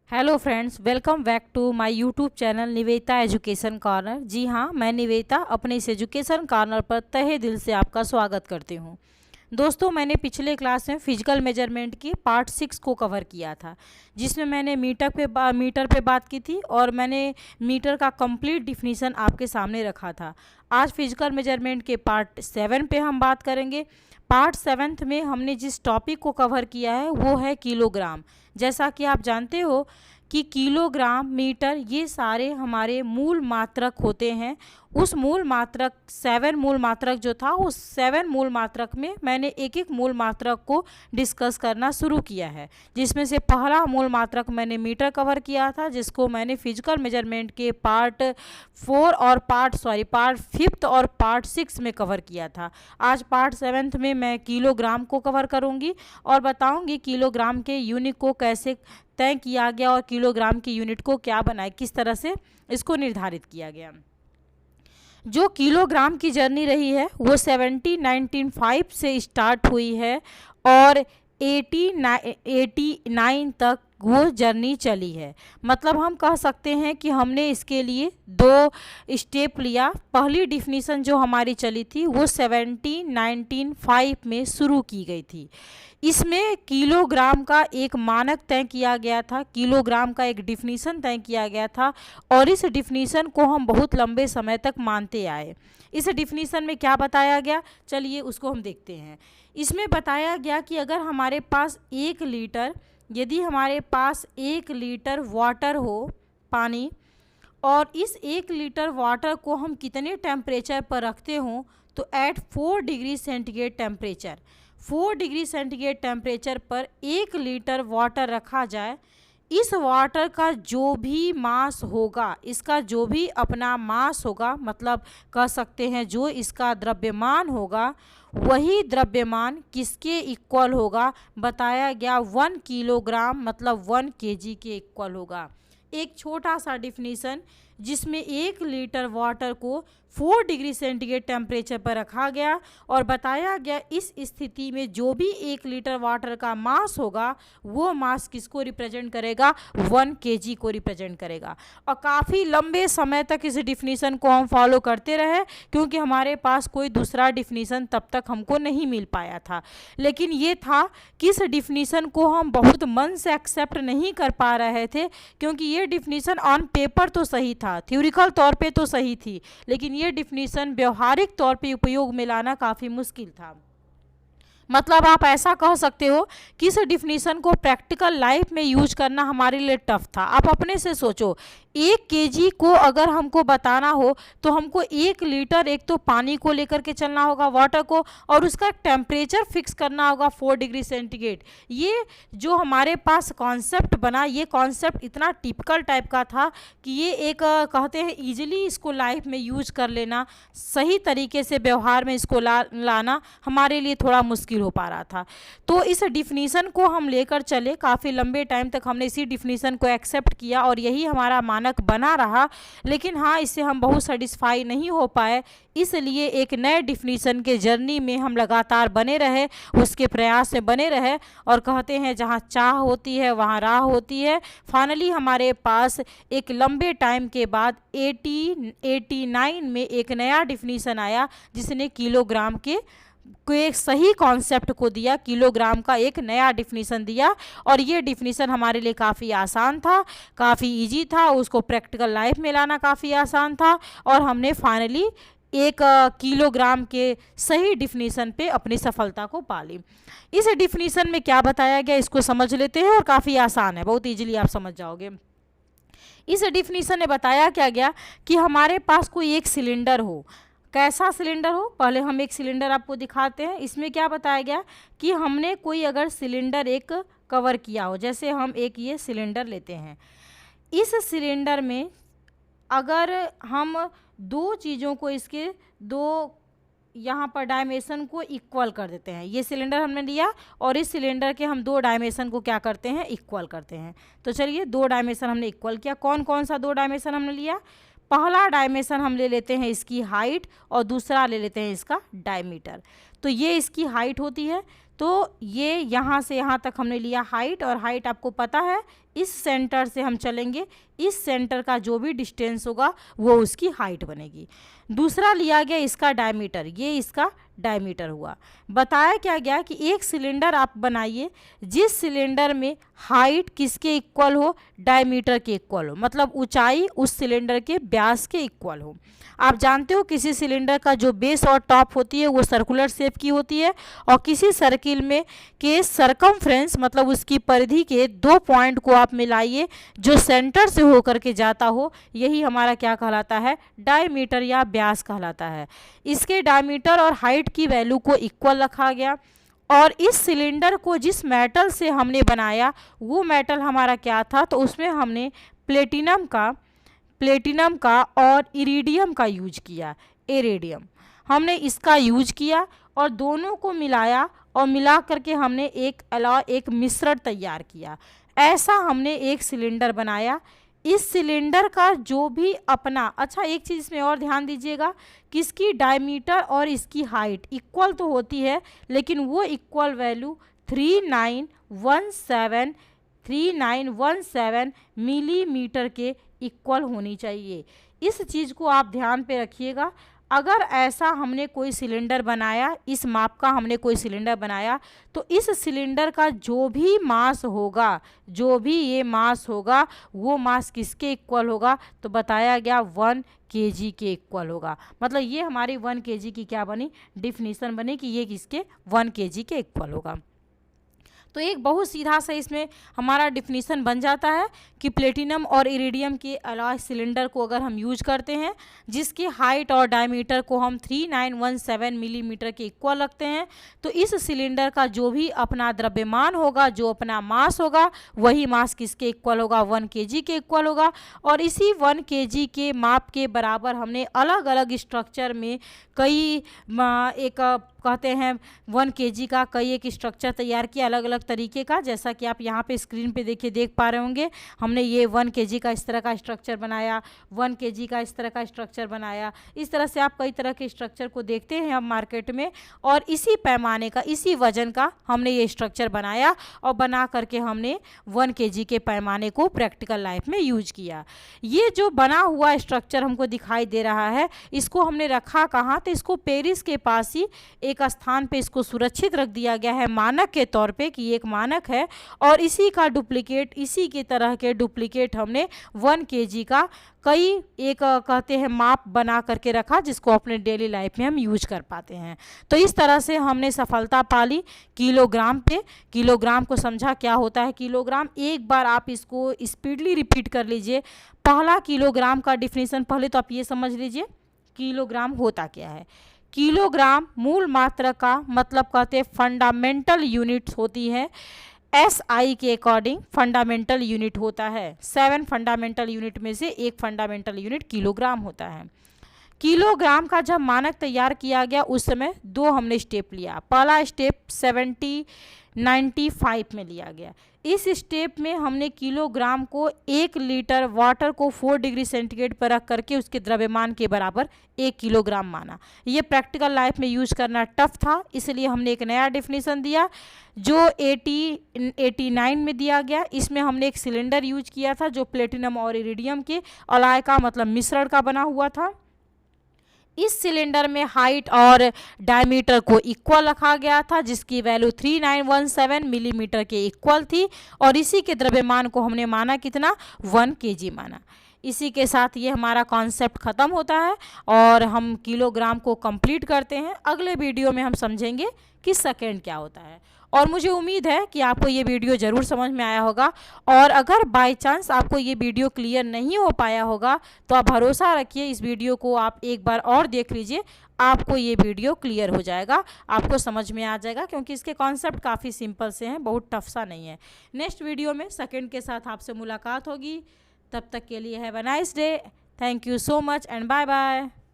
Hello friends, welcome back to my YouTube channel Nivedita education corner. जी हाँ, मैं निवेदिता अपने इस एजुकेशन कॉर्नर पर तहे दिल से आपका स्वागत करती हूँ। दोस्तों, मैंने पिछले क्लास में फिजिकल मेजरमेंट की पार्ट 6 को कवर किया था, जिसमें मैंने मीटर पे बात की थी और मैंने मीटर का कंप्लीट डिफिनीसन आपके सामने रखा था। आज फिजिकल मेजरमेंट के पार्ट 7 पे हम बात करेंगे। पार्ट 7 में हमने जिस टॉपिक को कवर किया है वो है किलोग्राम। जैसा कि आप जानते हो कि किलोग्राम, मीटर ये सारे हमारे मूल मात्रक होते हैं। उस मूल मात्रक 7 मूल मात्रक जो था, उस 7 मूल मात्रक में मैंने एक एक मूल मात्रक को डिस्कस करना शुरू किया है, जिसमें से पहला मूल मात्रक मैंने मीटर कवर किया था, जिसको मैंने फिजिकल मेजरमेंट के पार्ट 5th और पार्ट 6 में कवर किया था। आज पार्ट 7 में मैं किलोग्राम को कवर करूंगी और बताऊंगी किलोग्राम के यूनिट को कैसे तय किया गया और किलोग्राम की यूनिट को क्या बनाए, किस तरह से इसको निर्धारित किया गया। जो किलोग्राम की जर्नी रही है वो 1905 से स्टार्ट हुई है और 89 तक वो जर्नी चली है। मतलब हम कह सकते हैं कि हमने इसके लिए 2 स्टेप लिया। पहली डिफिनीसन जो हमारी चली थी वो 1905 में शुरू की गई थी। इसमें किलोग्राम का एक मानक तय किया गया था, किलोग्राम का एक डिफिनीसन तय किया गया था और इस डिफिनीसन को हम बहुत लंबे समय तक मानते आए। इस डिफिनीसन में क्या बताया गया, चलिए उसको हम देखते हैं। इसमें बताया गया कि अगर हमारे पास 1 लीटर, यदि हमारे पास 1 लीटर वाटर हो, पानी, और इस 1 लीटर वाटर को हम कितने टेम्परेचर पर रखते हों, तो at 4 degree centigrade temperature, 4 degree centigrade temperature पर 1 लीटर वाटर रखा जाए। इस वाटर का जो भी मास होगा, इसका जो भी अपना मास होगा, मतलब कह सकते हैं जो इसका द्रव्यमान होगा, वही द्रव्यमान किसके इक्वल होगा, बताया गया 1 किलोग्राम मतलब 1 केजी के इक्वल होगा। एक छोटा सा डिफिनीसन जिसमें 1 लीटर वाटर को 4 डिग्री सेंटीग्रेड टेम्परेचर पर रखा गया और बताया गया इस स्थिति में जो भी 1 लीटर वाटर का मास होगा वो मास किसको रिप्रेजेंट करेगा, 1 केजी को रिप्रेजेंट करेगा। और काफ़ी लंबे समय तक इस डिफिनीसन को हम फॉलो करते रहे, क्योंकि हमारे पास कोई दूसरा डिफिनीसन तब तक हमको नहीं मिल पाया था। लेकिन ये था कि इस डिफिनीसन को हम बहुत मन से एक्सेप्ट नहीं कर पा रहे थे, क्योंकि ये डिफिनीसन ऑन पेपर तो सही था, थ्योरिकल तौर पे तो सही थी, लेकिन ये डिफिनीसन व्यवहारिक तौर पे उपयोग में लाना काफ़ी मुश्किल था। मतलब आप ऐसा कह सकते हो कि इस डिफिनीसन को प्रैक्टिकल लाइफ में यूज करना हमारे लिए टफ था। आप अपने से सोचो, 1 केजी को अगर हमको बताना हो तो हमको 1 लीटर एक तो पानी को लेकर के चलना होगा, वाटर को, और उसका टेम्परेचर फिक्स करना होगा 4 डिग्री सेंटीग्रेड। ये जो हमारे पास कॉन्सेप्ट बना, ये कॉन्सेप्ट इतना टिपिकल टाइप का था कि ये एक कहते हैं ईजिली इसको लाइफ में यूज कर लेना, सही तरीके से व्यवहार में इसको लाना हमारे लिए थोड़ा मुश्किल हो पा रहा था। तो इस डिफिनीसन को हम लेकर चले, काफ़ी लंबे टाइम तक हमने इसी डिफिनीसन को एक्सेप्ट किया और यही हमारा मानक बना रहा। लेकिन हाँ, इससे हम बहुत सेटिस्फाई नहीं हो पाए, इसलिए एक नए डिफिनीसन के जर्नी में हम लगातार बने रहे, उसके प्रयास में बने रहे, और कहते हैं जहाँ चाह होती है वहाँ राह होती है। फाइनली हमारे पास एक लंबे टाइम के बाद 89 में एक नया डिफिनीसन आया, जिसने किलोग्राम के एक सही कॉन्सेप्ट को दिया, किलोग्राम का एक नया डिफिनीसन दिया। और ये डिफिनीसन हमारे लिए काफ़ी आसान था, काफ़ी इजी था, उसको प्रैक्टिकल लाइफ में लाना काफ़ी आसान था, और हमने फाइनली एक किलोग्राम के सही डिफिनीसन पे अपनी सफलता को पा ली। इस डिफिनीसन में क्या बताया गया इसको समझ लेते हैं, और काफ़ी आसान है, बहुत ईजिली आप समझ जाओगे। इस डिफिनीसन ने बताया क्या गया कि हमारे पास कोई एक सिलेंडर हो। कैसा सिलेंडर हो, पहले हम एक सिलेंडर आपको दिखाते हैं। इसमें क्या बताया गया कि हमने कोई अगर सिलेंडर एक कवर किया हो, जैसे हम एक ये सिलेंडर लेते हैं, इस सिलेंडर में अगर हम 2 चीज़ों को, इसके 2 यहाँ पर डायमेंशन को इक्वल कर देते हैं, ये सिलेंडर हमने लिया और इस सिलेंडर के हम 2 डायमेंशन को क्या करते हैं, इक्वल करते हैं। तो चलिए 2 डायमेंशन हमने इक्वल किया। कौन कौन सा 2 डायमेंशन हमने लिया, पहला डायमेंशन हम ले लेते हैं इसकी हाइट और दूसरा ले लेते हैं इसका डायमीटर। तो ये इसकी हाइट होती है, तो ये यहाँ से यहाँ तक हमने लिया हाइट, और हाइट आपको पता है इस सेंटर से हम चलेंगे, इस सेंटर का जो भी डिस्टेंस होगा वो उसकी हाइट बनेगी। दूसरा लिया गया इसका डायमीटर, ये इसका डायमीटर हुआ। बताया क्या गया कि एक सिलेंडर आप बनाइए जिस सिलेंडर में हाइट किसके इक्वल हो, डायमीटर के इक्वल हो, मतलब ऊंचाई उस सिलेंडर के व्यास के इक्वल हो। आप जानते हो किसी सिलेंडर का जो बेस और टॉप होती है वो सर्कुलर शेप की होती है, और किसी सर्किल में के सरकमफ्रेंस मतलब उसकी परिधि के 2 पॉइंट को आप मिलाइए जो सेंटर से होकर के जाता हो, यही हमारा क्या कहलाता है, डायमीटर या व्यास कहलाता है। इसके डायमीटर और हाइट की वैल्यू को इक्वल रखा गया, और इस सिलेंडर को जिस मेटल से हमने बनाया वो मेटल हमारा क्या था, तो उसमें हमने प्लेटिनम का और इरिडियम का यूज किया। इरिडियम हमने इसका यूज किया और दोनों को मिलाया, और मिला करके हमने एक मिश्रण तैयार किया। ऐसा हमने एक सिलेंडर बनाया। इस सिलेंडर का जो भी अपना, अच्छा एक चीज़ इसमें और ध्यान दीजिएगा कि इसकी डायमीटर और इसकी हाइट इक्वल तो होती है, लेकिन वो इक्वल वैल्यू 3917 मिलीमीटर के इक्वल होनी चाहिए। इस चीज़ को आप ध्यान पे रखिएगा। अगर ऐसा हमने कोई सिलेंडर बनाया, इस माप का हमने कोई सिलेंडर बनाया, तो इस सिलेंडर का जो भी मास होगा, जो भी ये मास होगा, वो मास किसके इक्वल होगा, तो बताया गया 1 kg के इक्वल होगा। मतलब ये हमारी 1 kg की क्या बनी, डिफिनीशन बनी कि ये किसके 1 kg के इक्वल होगा। तो एक बहुत सीधा सा इसमें हमारा डिफिनीशन बन जाता है कि प्लेटिनम और इरिडियम के अलॉय सिलेंडर को अगर हम यूज करते हैं जिसकी हाइट और डायमीटर को हम 3917 मिलीमीटर के इक्वल रखते हैं, तो इस सिलेंडर का जो भी अपना द्रव्यमान होगा, जो अपना मास होगा, वही मास किसके इक्वल होगा, 1 kg के इक्वल होगा। और इसी 1 kg के माप के बराबर हमने अलग अलग स्ट्रक्चर में कई एक कहते हैं 1 kg का कई एक स्ट्रक्चर तैयार किया अलग अलग तरीके का, जैसा कि आप यहाँ पे स्क्रीन पे देखिए देख पा रहे होंगे। हमने ये 1 kg का इस तरह का स्ट्रक्चर बनाया, 1 kg का इस तरह का स्ट्रक्चर बनाया। इस तरह से आप कई तरह के स्ट्रक्चर को देखते हैं अब मार्केट में, और इसी पैमाने का, इसी वजन का हमने ये स्ट्रक्चर बनाया, और बना करके हमने 1 kg के पैमाने को प्रैक्टिकल लाइफ में यूज किया। ये जो बना हुआ स्ट्रक्चर हमको दिखाई दे रहा है, इसको हमने रखा कहाँ, तो इसको पेरिस के पास ही एक स्थान पे इसको सुरक्षित रख दिया गया है मानक के तौर पे कि एक मानक है, और इसी का डुप्लीकेट, इसी की तरह के डुप्लीकेट हमने 1 kg का कई एक कहते हैं माप बना करके रखा, जिसको अपने डेली लाइफ में हम यूज कर पाते हैं। तो इस तरह से हमने सफलता पाली किलोग्राम पे। किलोग्राम को समझा क्या होता है किलोग्राम, एक बार आप इसको स्पीडली रिपीट कर लीजिए। पहला किलोग्राम का डिफिनीशन पहले तो आप ये समझ लीजिए किलोग्राम होता क्या है। किलोग्राम मूल मात्रा का मतलब कहते हैं फंडामेंटल यूनिट्स होती है। SI के अकॉर्डिंग फंडामेंटल यूनिट होता है। 7 फंडामेंटल यूनिट में से एक फंडामेंटल यूनिट किलोग्राम होता है। किलोग्राम का जब मानक तैयार किया गया उस समय 2 हमने स्टेप लिया। पहला स्टेप 1795 में लिया गया। इस स्टेप में हमने किलोग्राम को 1 लीटर वाटर को 4 डिग्री सेंटीग्रेड पर रख करके उसके द्रव्यमान के बराबर 1 किलोग्राम माना। ये प्रैक्टिकल लाइफ में यूज करना टफ था, इसलिए हमने एक नया डेफिनेशन दिया जो 89 में दिया गया। इसमें हमने एक सिलेंडर यूज किया था जो प्लेटिनम और इरिडियम के अलॉय का मतलब मिश्रण का बना हुआ था। इस सिलेंडर में हाइट और डायमीटर को इक्वल रखा गया था, जिसकी वैल्यू 3917 मिलीमीटर के इक्वल थी, और इसी के द्रव्यमान को हमने माना कितना, 1 kg माना। इसी के साथ ये हमारा कॉन्सेप्ट ख़त्म होता है और हम किलोग्राम को कंप्लीट करते हैं। अगले वीडियो में हम समझेंगे कि सेकेंड क्या होता है, और मुझे उम्मीद है कि आपको ये वीडियो ज़रूर समझ में आया होगा। और अगर बाय चांस आपको ये वीडियो क्लियर नहीं हो पाया होगा तो आप भरोसा रखिए, इस वीडियो को आप एक बार और देख लीजिए, आपको ये वीडियो क्लियर हो जाएगा, आपको समझ में आ जाएगा, क्योंकि इसके कॉन्सेप्ट काफ़ी सिंपल से हैं, बहुत टफ सा नहीं है। नेक्स्ट वीडियो में सेकेंड के साथ आपसे मुलाकात होगी। तब तक के लिए have a nice day. Thank you so much and bye bye.